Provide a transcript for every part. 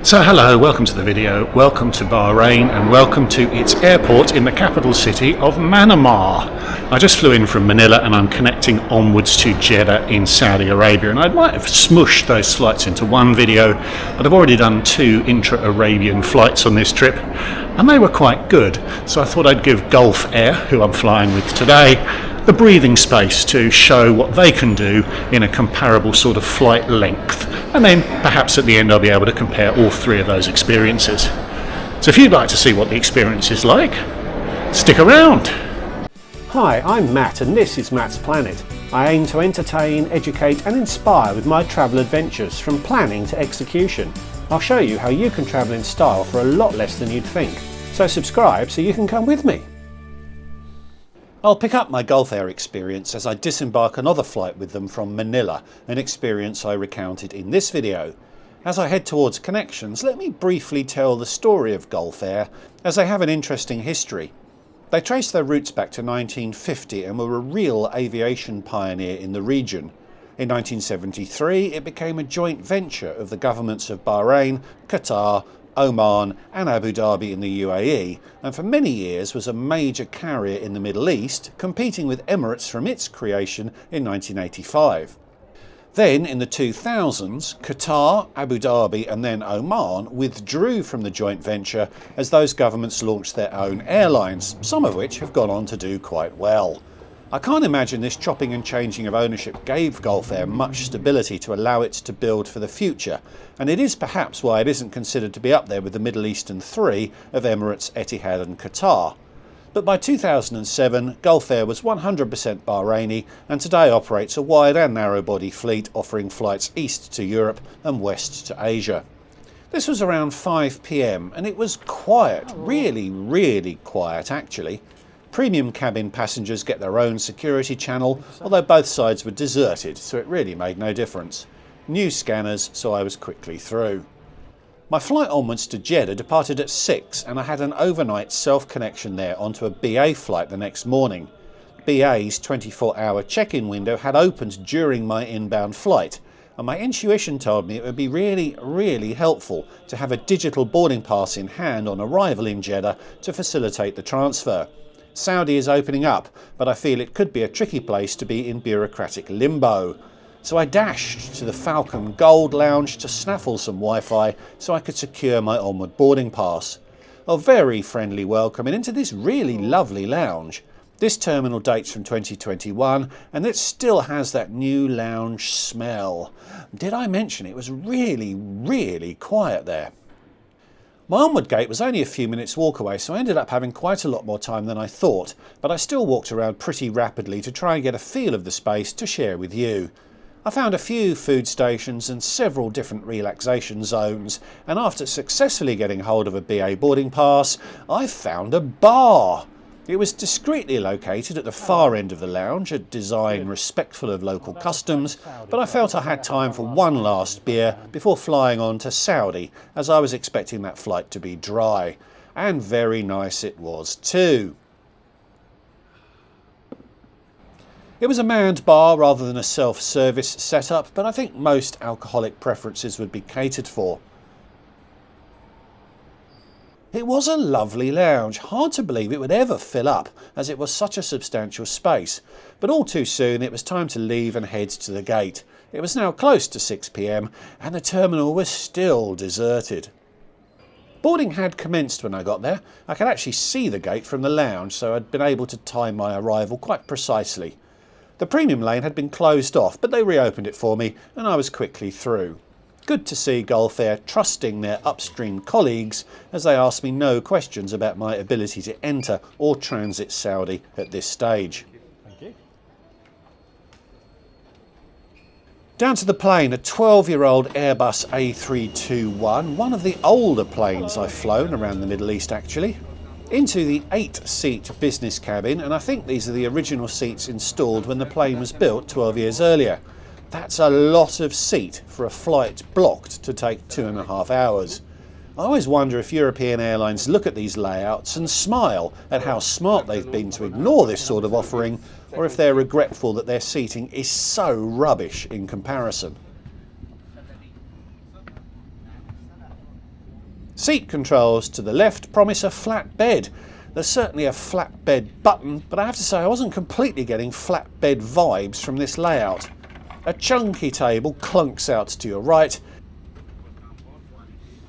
So hello, welcome to the video, welcome to Bahrain and welcome to its airport in the capital city of Manama. I just flew in from Manila and I'm connecting onwards to Jeddah in Saudi Arabia, and I might have smushed those flights into one video, but I've already done two intra-Arabian flights on this trip and they were quite good, so I thought I'd give Gulf Air, who I'm flying with today, the breathing space to show what they can do in a comparable sort of flight length, and then perhaps at the end I'll be able to compare all three of those experiences. So if you'd like to see what the experience is like, stick around. Hi, I'm Matt and this is Matt's Planet. I aim to entertain, educate and inspire with my travel adventures from planning to execution. I'll show you how you can travel in style for a lot less than you'd think. So subscribe so you can come with me. I'll pick up my Gulf Air experience as I disembark another flight with them from Manila, an experience I recounted in this video. As I head towards connections, let me briefly tell the story of Gulf Air, as they have an interesting history. They trace their roots back to 1950 and were a real aviation pioneer in the region. In 1973 it became a joint venture of the governments of Bahrain, Qatar, Oman and Abu Dhabi in the UAE, and for many years was a major carrier in the Middle East, competing with Emirates from its creation in 1985. Then in the 2000s, Qatar, Abu Dhabi and then Oman withdrew from the joint venture as those governments launched their own airlines, some of which have gone on to do quite well. I can't imagine this chopping and changing of ownership gave Gulf Air much stability to allow it to build for the future, and it is perhaps why it isn't considered to be up there with the Middle Eastern three of Emirates, Etihad and Qatar. But by 2007, Gulf Air was 100% Bahraini and today operates a wide and narrow body fleet offering flights east to Europe and west to Asia. This was around 5 PM and it was quiet, really quiet actually. Premium cabin passengers get their own security channel, although both sides were deserted, so it really made no difference. New scanners, so I was quickly through. My flight onwards to Jeddah departed at 6 and I had an overnight self-connection there onto a BA flight the next morning. BA's 24-hour check-in window had opened during my inbound flight, and my intuition told me it would be really helpful to have a digital boarding pass in hand on arrival in Jeddah to facilitate the transfer. Saudi is opening up, but I feel it could be a tricky place to be in bureaucratic limbo. So I dashed to the Falcon Gold Lounge to snaffle some Wi-Fi so I could secure my onward boarding pass. A very friendly welcome and into this really lovely lounge. This terminal dates from 2021 and it still has that new lounge smell. Did I mention it was really quiet there? My onward gate was only a few minutes walk away, so I ended up having quite a lot more time than I thought, but I still walked around pretty rapidly to try and get a feel of the space to share with you. I found a few food stations and several different relaxation zones, and after successfully getting hold of a BA boarding pass, I found a bar. It was discreetly located at the far end of the lounge, a design respectful of local customs, but I felt I had time for one last beer before flying on to Saudi, as I was expecting that flight to be dry. And very nice it was too. It was a manned bar rather than a self-service setup, but I think most alcoholic preferences would be catered for. It was a lovely lounge, hard to believe it would ever fill up as it was such a substantial space, but all too soon it was time to leave and head to the gate. It was now close to 6 PM and the terminal was still deserted. Boarding had commenced when I got there. I could actually see the gate from the lounge, so I'd been able to time my arrival quite precisely. The premium lane had been closed off, but they reopened it for me and I was quickly through. Good to see Gulf Air trusting their upstream colleagues as they asked me no questions about my ability to enter or transit Saudi at this stage. Thank you. Down to the plane, a 12-year-old Airbus A321, one of the older planes I've flown around the Middle East actually. Into the 8-seat business cabin, and I think these are the original seats installed when the plane was built 12 years earlier. That's a lot of seat for a flight blocked to take 2.5 hours. I always wonder if European airlines look at these layouts and smile at how smart they've been to ignore this sort of offering, or if they're regretful that their seating is so rubbish in comparison. Seat controls to the left promise a flat bed. There's certainly a flat bed button, but I have to say I wasn't completely getting flat bed vibes from this layout. A chunky table clunks out to your right,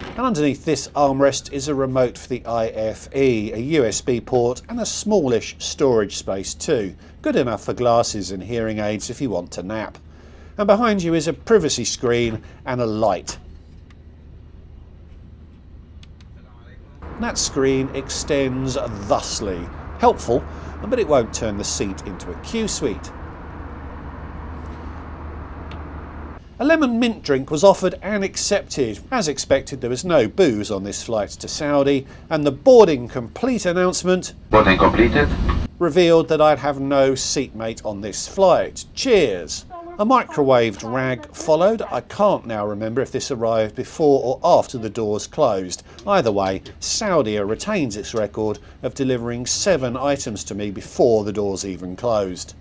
and underneath this armrest is a remote for the IFE, a USB port and a smallish storage space too. Good enough for glasses and hearing aids if you want to nap. And behind you is a privacy screen and a light. That screen extends thusly. Helpful, but it won't turn the seat into a Q suite. A lemon mint drink was offered and accepted. As expected, there was no booze on this flight to Saudi, and the boarding complete announcement Boarding completed. revealed that I'd have no seatmate on this flight. Cheers! A microwaved rag followed. I can't now remember if this arrived before or after the doors closed. Either way, Saudi retains its record of delivering 7 items to me before the doors even closed.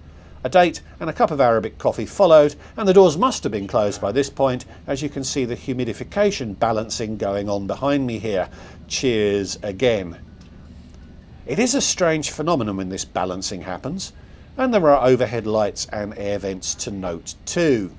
A date and a cup of Arabic coffee followed, and the doors must have been closed by this point, as you can see the humidification balancing going on behind me here. Cheers again. It is a strange phenomenon when this balancing happens, and there are overhead lights and air vents to note too.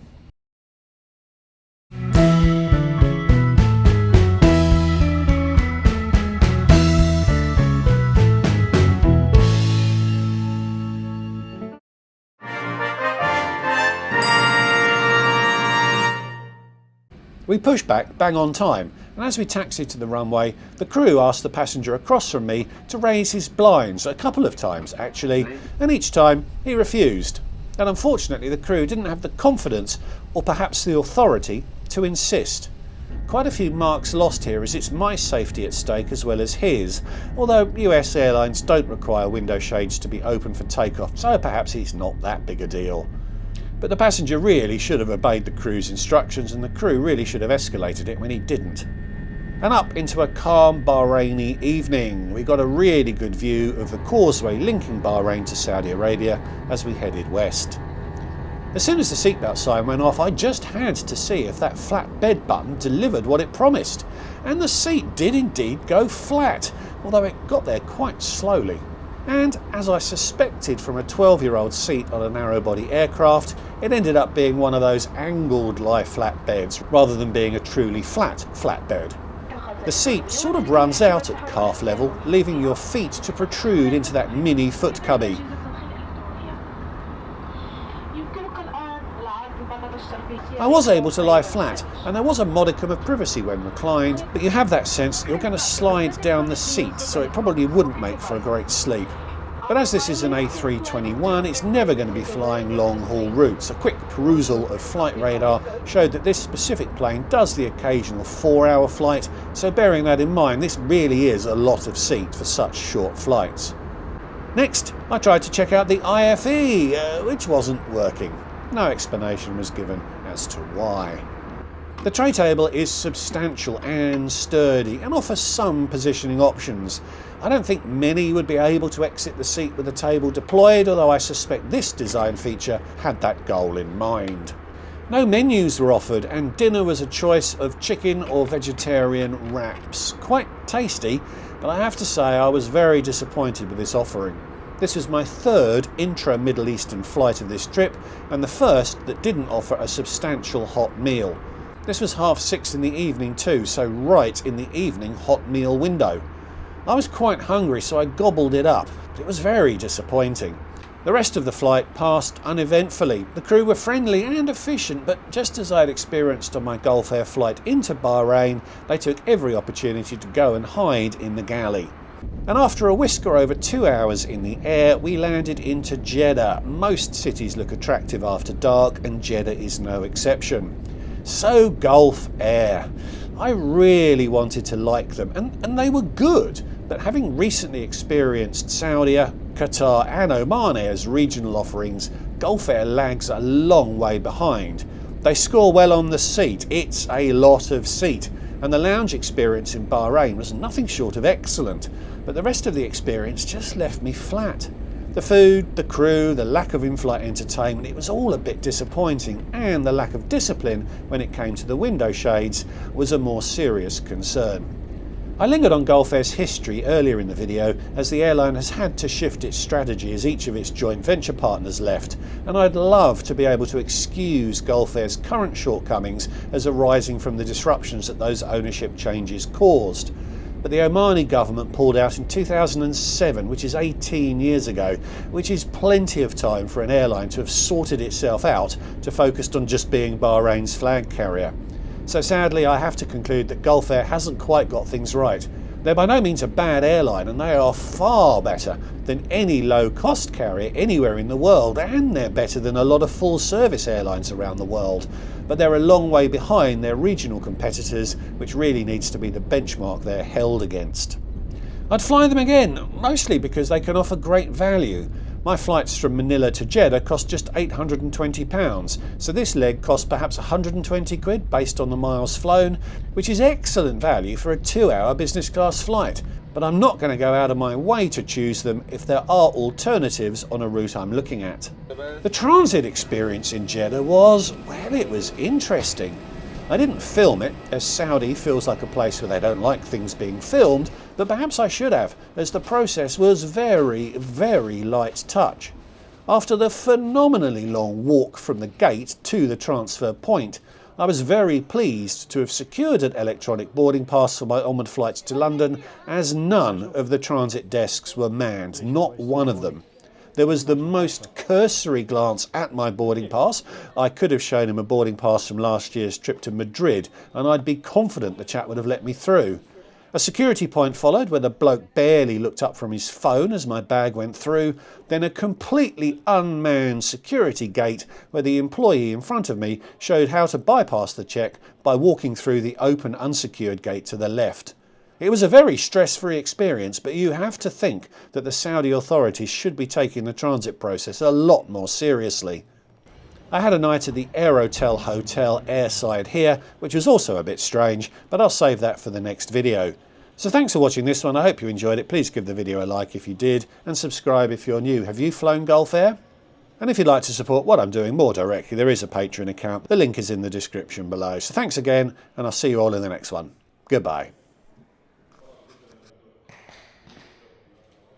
We pushed back bang on time, and as we taxied to the runway, the crew asked the passenger across from me to raise his blinds, a couple of times actually, and each time he refused. And unfortunately the crew didn't have the confidence, or perhaps the authority, to insist. Quite a few marks lost here, as it's my safety at stake as well as his, although US airlines don't require window shades to be open for takeoff, so perhaps it's not that big a deal. But the passenger really should have obeyed the crew's instructions, and the crew really should have escalated it when he didn't. And up into a calm Bahraini evening. We got a really good view of the causeway linking Bahrain to Saudi Arabia as we headed west. As soon as the seatbelt sign went off, I just had to see if that flat bed button delivered what it promised. And the seat did indeed go flat, although it got there quite slowly. And as I suspected from a 12-year-old seat on a narrow-body aircraft, it ended up being one of those angled lie-flat beds rather than being a truly flat bed. The seat sort of runs out at calf level, leaving your feet to protrude into that mini foot cubby. I was able to lie flat, and there was a modicum of privacy when reclined, but you have that sense that you're going to slide down the seat, so it probably wouldn't make for a great sleep. But as this is an A321, it's never going to be flying long-haul routes. A quick perusal of flight radar showed that this specific plane does the occasional 4-hour flight, so bearing that in mind, this really is a lot of seat for such short flights. Next, I tried to check out the IFE, which wasn't working. No explanation was given as to why. The tray table is substantial and sturdy and offers some positioning options. I don't think many would be able to exit the seat with the table deployed, although I suspect this design feature had that goal in mind. No menus were offered, and dinner was a choice of chicken or vegetarian wraps. Quite tasty, but I have to say I was very disappointed with this offering. This was my 3rd intra-Middle Eastern flight of this trip, and the first that didn't offer a substantial hot meal. This was 6:30 in the evening too, so right in the evening hot meal window. I was quite hungry, so I gobbled it up, but it was very disappointing. The rest of the flight passed uneventfully. The crew were friendly and efficient, but just as I had experienced on my Gulf Air flight into Bahrain, they took every opportunity to go and hide in the galley. And after a whisker over 2 hours in the air, we landed into Jeddah. Most cities look attractive after dark, and Jeddah is no exception. So Gulf Air. I really wanted to like them, and they were good, but having recently experienced Saudia, Qatar and Oman Air's regional offerings, Gulf Air lags a long way behind. They score well on the seat. It's a lot of seat. And the lounge experience in Bahrain was nothing short of excellent, but the rest of the experience just left me flat. The food, the crew, the lack of in-flight entertainment, it was all a bit disappointing, and the lack of discipline when it came to the window shades was a more serious concern. I lingered on Gulf Air's history earlier in the video, as the airline has had to shift its strategy as each of its joint venture partners left, and I'd love to be able to excuse Gulf Air's current shortcomings as arising from the disruptions that those ownership changes caused. But the Omani government pulled out in 2007, which is 18 years ago, which is plenty of time for an airline to have sorted itself out to focus on just being Bahrain's flag carrier. So sadly, I have to conclude that Gulf Air hasn't quite got things right. They're by no means a bad airline, and they are far better than any low-cost carrier anywhere in the world, and they're better than a lot of full-service airlines around the world. But they're a long way behind their regional competitors, which really needs to be the benchmark they're held against. I'd fly them again, mostly because they can offer great value. My flights from Manila to Jeddah cost just £820, so this leg cost perhaps 120 quid based on the miles flown, which is excellent value for a 2-hour business class flight. But I'm not going to go out of my way to choose them if there are alternatives on a route I'm looking at. The transit experience in Jeddah was, well, it was interesting. I didn't film it, as Saudi feels like a place where they don't like things being filmed, but perhaps I should have, as the process was very, very light touch. After the phenomenally long walk from the gate to the transfer point, I was very pleased to have secured an electronic boarding pass for my onward flights to London, as none of the transit desks were manned, not one of them. There was the most cursory glance at my boarding pass. I could have shown him a boarding pass from last year's trip to Madrid, and I'd be confident the chap would have let me through. A security point followed, where the bloke barely looked up from his phone as my bag went through, then a completely unmanned security gate where the employee in front of me showed how to bypass the check by walking through the open unsecured gate to the left. It was a very stress-free experience, but you have to think that the Saudi authorities should be taking the transit process a lot more seriously. I had a night at the Aerotel Hotel airside here, which was also a bit strange, but I'll save that for the next video. So thanks for watching this one. I hope you enjoyed it. Please give the video a like if you did, and subscribe if you're new. Have you flown Gulf Air? And if you'd like to support what I'm doing more directly, there is a Patreon account. The link is in the description below. So thanks again, and I'll see you all in the next one. Goodbye.